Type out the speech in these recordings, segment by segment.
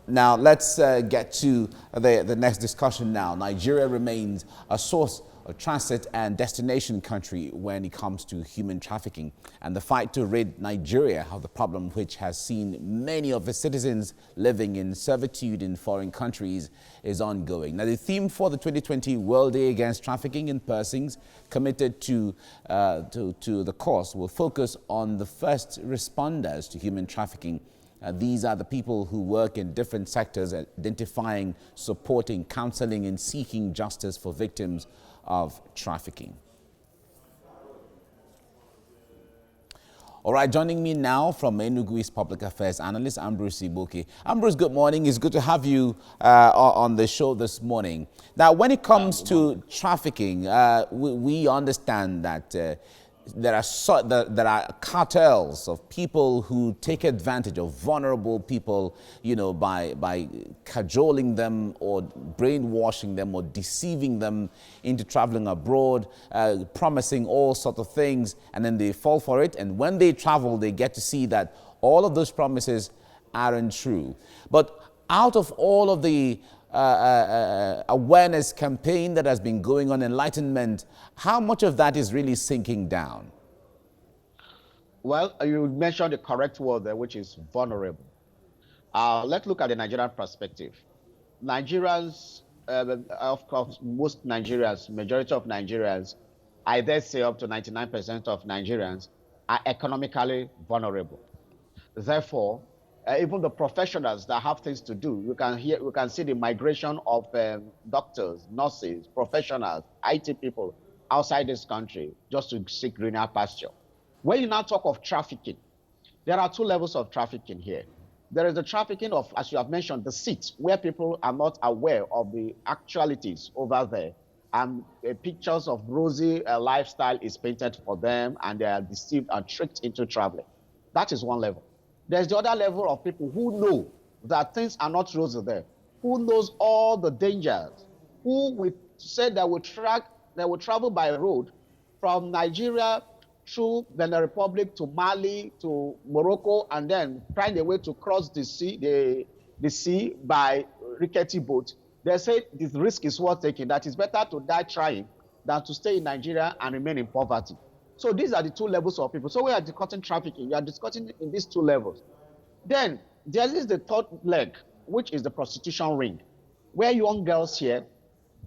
Now, let's get to the next discussion now. Nigeria remains a source of transit and destination country when it comes to human trafficking. And the fight to rid Nigeria of the problem, which has seen many of its citizens living in servitude in foreign countries, is ongoing. Now, the theme for the 2020 World Day Against Trafficking in Persons, committed to the cause, will focus on the first responders to human trafficking. These are the people who work in different sectors, identifying, supporting, counseling, and seeking justice for victims of trafficking. All right, joining me now from Enugu is Public Affairs Analyst Ambrose Iboke. Ambrose, good morning. It's good to have you on the show this morning. Now, when it comes to trafficking, we understand that there are cartels of people who take advantage of vulnerable people, you know, by cajoling them or brainwashing them or deceiving them into traveling abroad, promising all sorts of things, and then they fall for it. And when they travel, they get to see that all of those promises aren't true. But out of all of the awareness campaign that has been going on, enlightenment, how much of that is really sinking down? Well, you mentioned the correct word there, which is vulnerable. Let's look at the Nigerian perspective. Nigerians, of course, most Nigerians, majority of Nigerians, I dare say up to 99% of Nigerians are economically vulnerable. Therefore, even the professionals that have things to do, we can see the migration of doctors, nurses, professionals, IT people outside this country just to seek greener pasture. When you now talk of trafficking, there are two levels of trafficking here. There is the trafficking of, as you have mentioned, the seat, where people are not aware of the actualities over there, and pictures of rosy lifestyle is painted for them, and they are deceived and tricked into traveling. That is one level. There's the other level of people who know that things are not rosy there, who knows all the dangers, who we said that will travel by road from Nigeria through Benin Republic to Mali to Morocco, and then find a way to cross the sea by rickety boat. They say this risk is worth taking, that it's better to die trying than to stay in Nigeria and remain in poverty. So these are the two levels of people. So we are discussing trafficking. We are discussing in these two levels. Then there is the third leg, which is the prostitution ring, where young girls here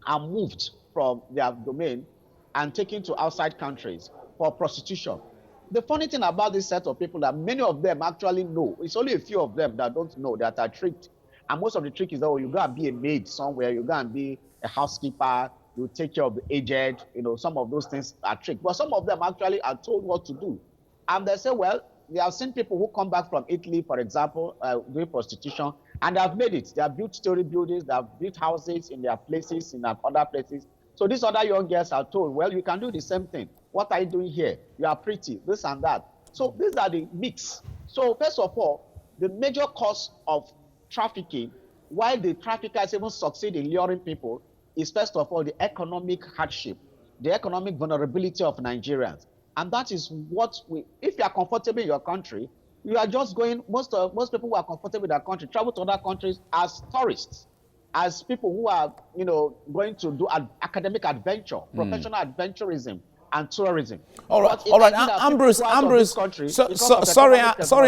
are moved from their domain and taken to outside countries for prostitution. The funny thing about this set of people that many of them actually know, it's only a few of them that don't know, that are tricked. And most of the trick is that, oh, you go and be a maid somewhere, you go and be a housekeeper, you take care of the aged, you know, some of those things are tricked. But some of them actually are told what to do. And they say, well, they have seen people who come back from Italy, for example, doing prostitution, and they have made it. They have built story buildings, they have built houses in their places, in other places. So these other young girls are told, well, you can do the same thing. What are you doing here? You are pretty, this and that. So these are the mix. So first of all, the major cause of trafficking, why the traffickers even succeed in luring people, is first of all the economic hardship, the economic vulnerability of Nigerians. And that is what if you are comfortable in your country, you are just going, most people who are comfortable in their country travel to other countries as tourists, as people who are, you know, going to do academic adventure, professional adventurism, and tourism. All right, Ambrose, sorry,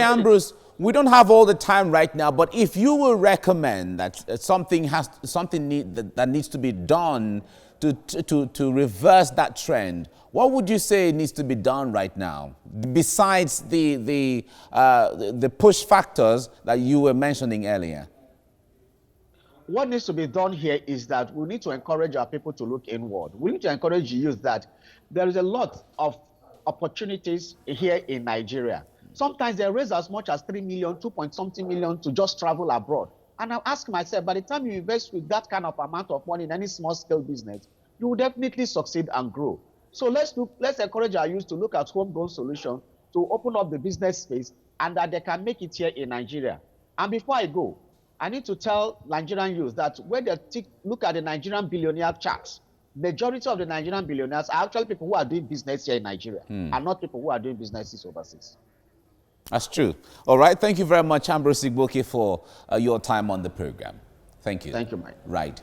Ambrose, we don't have all the time right now, but if you will recommend that something that needs to be done to reverse that trend, what would you say needs to be done right now, besides the push factors that you were mentioning earlier? What needs to be done here is that we need to encourage our people to look inward. We need to encourage youth that there is a lot of opportunities here in Nigeria. Sometimes they raise as much as 3 million, 2 point something million to just travel abroad. And I ask myself, by the time you invest with that kind of amount of money in any small scale business, you will definitely succeed and grow. So let's encourage our youth to look at homegrown solutions to open up the business space, and that they can make it here in Nigeria. And before I go, I need to tell Nigerian youth that when they look at the Nigerian billionaire charts, majority of the Nigerian billionaires are actually people who are doing business here in Nigeria, and not people who are doing businesses overseas. That's true. All right. Thank you very much, Ambrose Igboke, for your time on the program. Thank you. Thank you, Mike. Right.